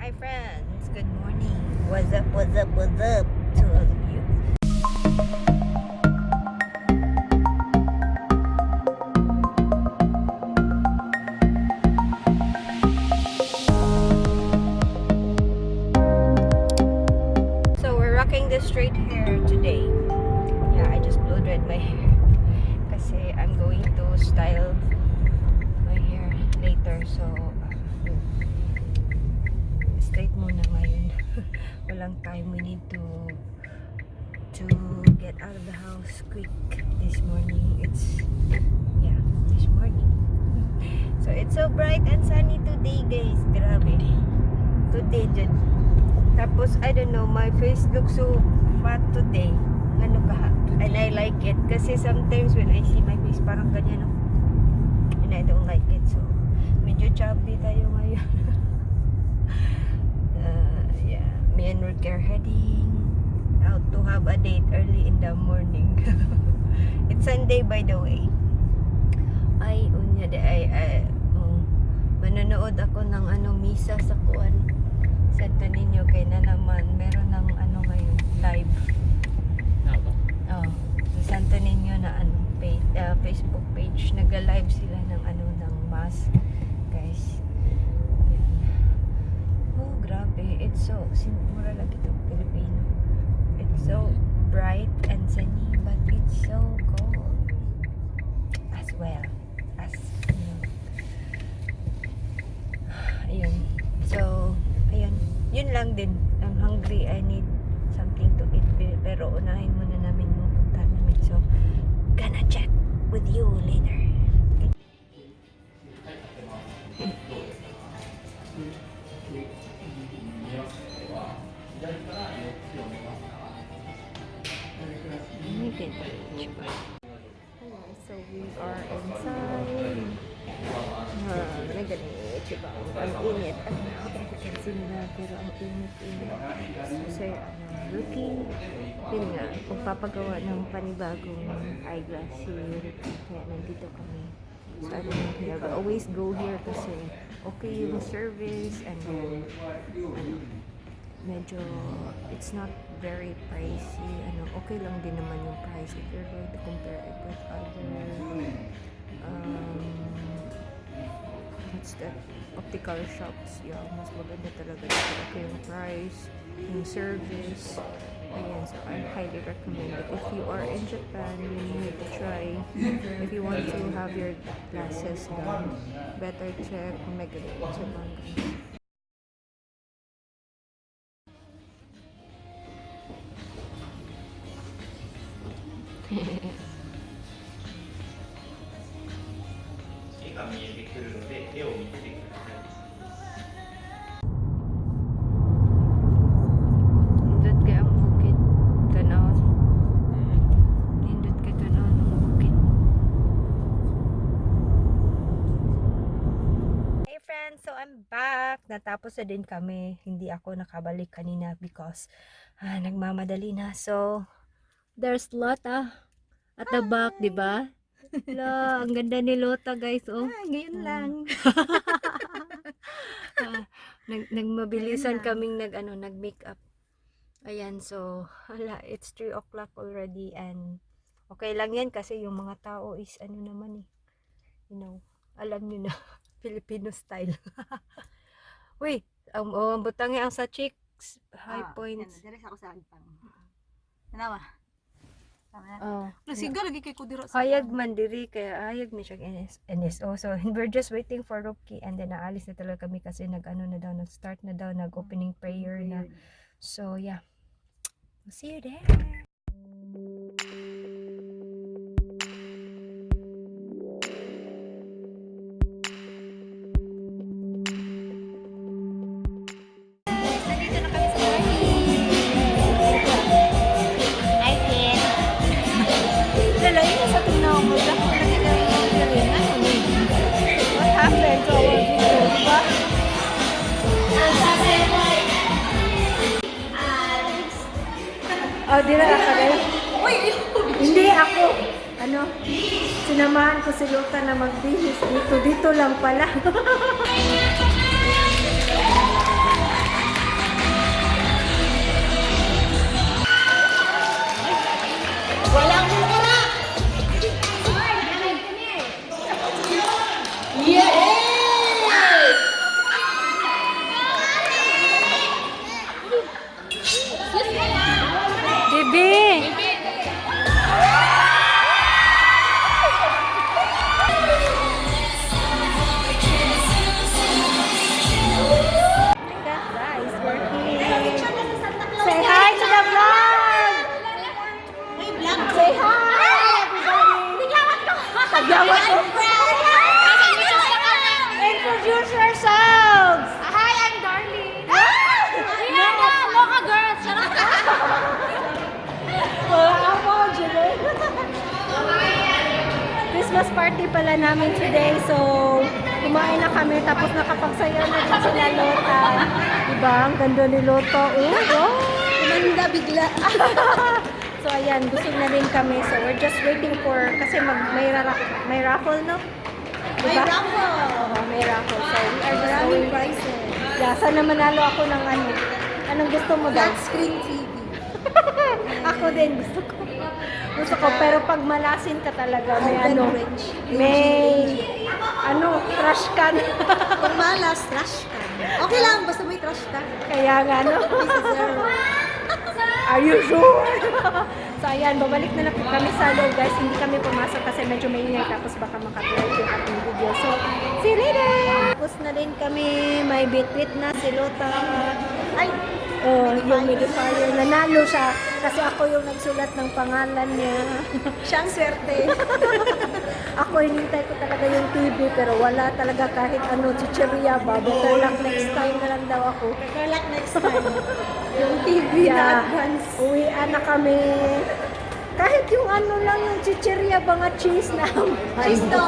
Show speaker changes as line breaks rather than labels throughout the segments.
Hi friends, good morning. What's up, what's up, what's up to all of you. So we're rocking the straight hair today. Yeah, I just blow dried my hair kasi I'm going to style my hair later. So straight muna ngayon. Walang time. We need to get out of the house quick this morning. It's this morning. So it's so bright and sunny today, guys. Grabe. Today dyan. Tapos I don't know, my face looks so fat today. Ano ka? And I like it kasi sometimes when I see my face parang ganyan, no? And I don't like it. So medyo chubby tayo ngayon. Me and Rick are heading out to have a date early in the morning. It's Sunday, by the way. Manonood ako ng misa sa kuan. Santo Niño kay na naman meron ng ngayon live. Oh, sa Santo Niño na page, Facebook page, nagla-live sila ng ng mass, guys. Oh, grabe. It's so, mura lang ito, Filipino. It's so bright and sunny, but it's so cold as well. As, ayun. So, ayun. Yun lang din. I'm hungry. I need something to eat. Pero unahin muna namin yung punta namin. So, gonna chat with you later. So we are inside. Nagalit, diba? Ang init. Kasi nila, pero ang init-init. So, looking. Yun nga, kung papagawa ng panibagong eyeglass here. Kaya nandito kami. So, I don't know here. But always go here kasi okay yung service and then medyo it's not very pricey. Okay lang din naman yung price if you're going to compare it with other what's that, optical shops. Yeah, mas maganda talaga dito. Okay yung price, yung service. Ayan, so I highly recommend it. If you are in Japan, you need to try. If you want to have your glasses done, better check Megalo sa Bangka. So I'm back. Natapos na din kami. Hindi ako nakabalik kanina because nagmamadali na. So there's Lota at the back, di ba? La, ang ganda ni Lota, guys. Oh, ngayon lang. Nagmabilisan kaming nag-makeup. Ayan, so it's 3 o'clock already and okay lang yan kasi yung mga tao is naman alam niyo na. Filipino style. Uy, ang butangi ang sa cheeks, high points.
Dire ako sa antang. Tanawa.
Nasiga lagi kay ko dira sa. Hayag man diri kaya hayag mi siya NSO. So we're just waiting for Rocky and then naalis na talaga kami kasi nag-start na daw, nag-opening prayer na. So yeah. We'll see you there. Oh, di na kakagay. Hindi ako. Sinamahan ko si Lota na magbihis dito. Dito lang pala.
party pala namin today. So, kumain na kami. Tapos nakapagsayaw na din sila Lota. Diba? Ang ganda ni Lota. Oh,
Kumanda bigla.
so, ayan. Busog na din kami. So, we're just waiting for, kasi may raffle, no?
May
Diba?
raffle.
Oo, may raffle. So, we are just
Maraming
going.
prizes.
Yeah, sana manalo ako ng ano. Anong gusto mo daw?
Flat screen TV.
Ako din, gusto ko. Gusto ko, pero pag malasin ka talaga, may ano, may, trash can.
Kung malas, trash can. Okay lang, basta may trash can.
Kaya nga, no?
This is zero.
Are you sure? So, ayan, babalik na lang kami sa loob, guys. Hindi kami pumasok kasi medyo maingay, tapos baka makapirate yung ating video. So, see you later! Tapos na din kami, may bit-bit na si Lota.
Ay,
Yung modifier, nanalo siya kasi ako yung nagsulat ng pangalan niya.
siyang swerte.
Ako hinintay ko talaga yung TV pero wala talaga kahit ano, chichirya ba. Better luck next time na lang daw ako.
Better luck next time.
Yung TV na advance. Uwian na kami. Kahit yung ano lang, yung chichirya ba nga cheese na.
Cheese to.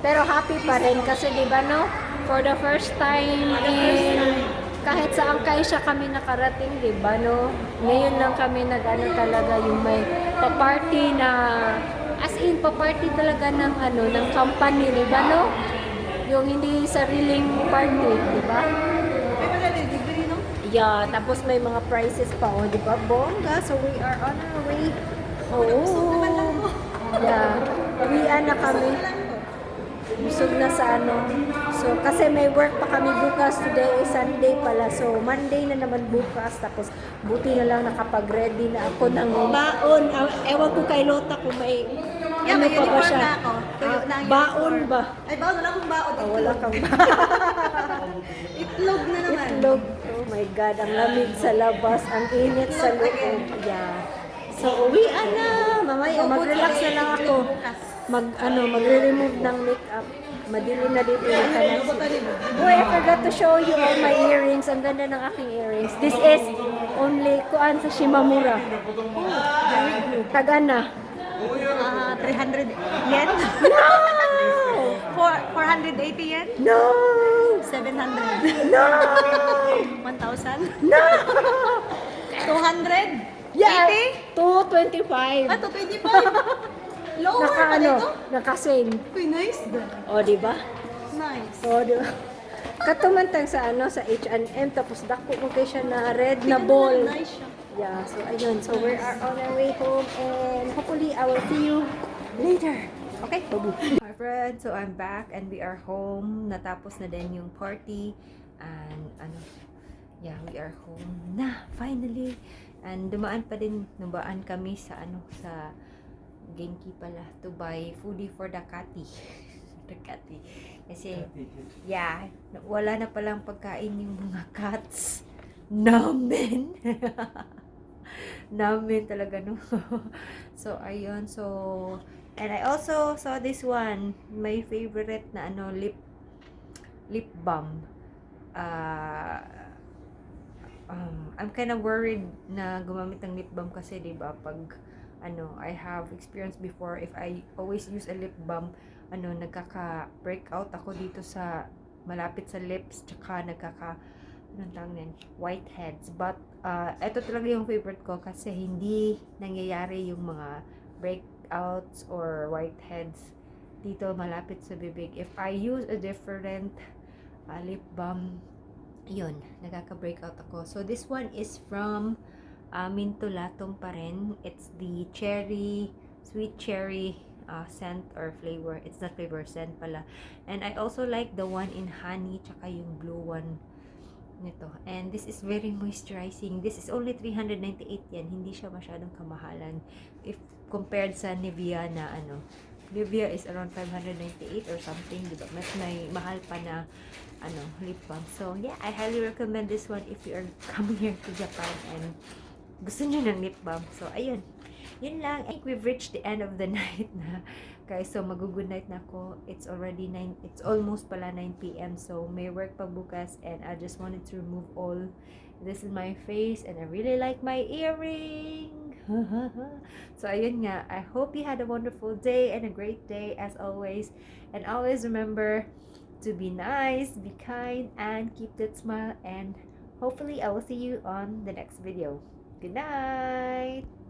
Pero happy pa rin kasi di ba no? For the first time in kahit sa Angkaysya kami nakarating, di ba, no? Ngayon lang kami nag-ano talaga yung may pa-party na, as in, pa-party talaga ng, ano, ng company, di ba, no? Yung hindi sariling party, di ba?
May malalibre, no?
Yeah, tapos may mga prizes pa, oh, di ba? Bongga, so we are on our way home. Yeah, uwian na kami. Busog na sa ano. So, kasi may work pa kami bukas. Today is Sunday pala. So, Monday na naman bukas. Tapos, buti na lang nakapag-ready na ako ng baon. Ewan ko kay Lota kung may
Yeah,
ano
may
pa ba
uniform
siya.
na ako. Tuyo na ang
Baon
uniform.
ba?
Ay, baon. Wala akong baon.
Oh, wala kang
Itlog na naman.
itlog. Oh my God, ang lamig sa labas. Ang init sa loob. Yeah. So, uwian na. Mamaya, mag-relax na lang ako. Magre-remove ng makeup. Madili na dito yung kanas. Boy, I forgot to show you all my earrings. Ang ganda ng aking earrings. This is only kuan sa Shimamura. Tagana.
300 yen?
No!
480 yen?
No!
700?
No!
1,000?
No!
200?
Yeah,
80?
225.
225? Lower
Naka
pa
ano,
nito?
naka-sale.
Uy, nice.
O, di ba?
Nice.
O, di ba? Katumantang sa ano, sa H&M, tapos dako mo kay siya na red na ball.
Nice siya.
Yeah, so ayun. So we are on our way home and hopefully I will see you later. Okay? Bye-bye.
Hi friends, so I'm back and we are home. Natapos na din yung party and yeah, we are home na finally. And dumaan kami sa sa Genki pala to buy foodie for the catty. The catty. Kasi yeah, wala na palang pagkain yung mga cats namin. Namin talaga no. So ayun, so and I also saw this one, my favorite na lip balm. I'm kind of worried na gumamit ng lip balm kasi 'di ba pag I have experience before if I always use a lip balm, nagkaka-breakout ako dito sa malapit sa lips, tsaka whiteheads. But ito talaga yung favorite ko kasi hindi nangyayari yung mga breakouts or whiteheads dito malapit sa bibig. If I use a different lip balm, yun, nagkaka-breakout ako. So this one is from Mintulatum pa rin. It's the sweet cherry scent or flavor. It's not flavor, scent pala. And I also like the one in honey, tsaka yung blue one nito. And this is very moisturizing. This is only 398 yen. Hindi siya masyadong kamahalan if compared sa Nivea na Nivea is around 598 or something, diba? Mas may mahal pa na lip balm. So yeah, I highly recommend this one if you are coming here to Japan and gusto nyo ng lip balm. So ayun, Yun lang. I think we've reached the end of the night na. Guys, so mag-good night na ako. It's already 9, it's almost pala 9 p.m. So may work pa bukas and I just wanted to remove all this in my face and I really like my earring. So ayun nga, I hope you had a wonderful day and a great day as always. And always remember to be nice, be kind, and keep that smile. And hopefully I will see you on the next video. Good night!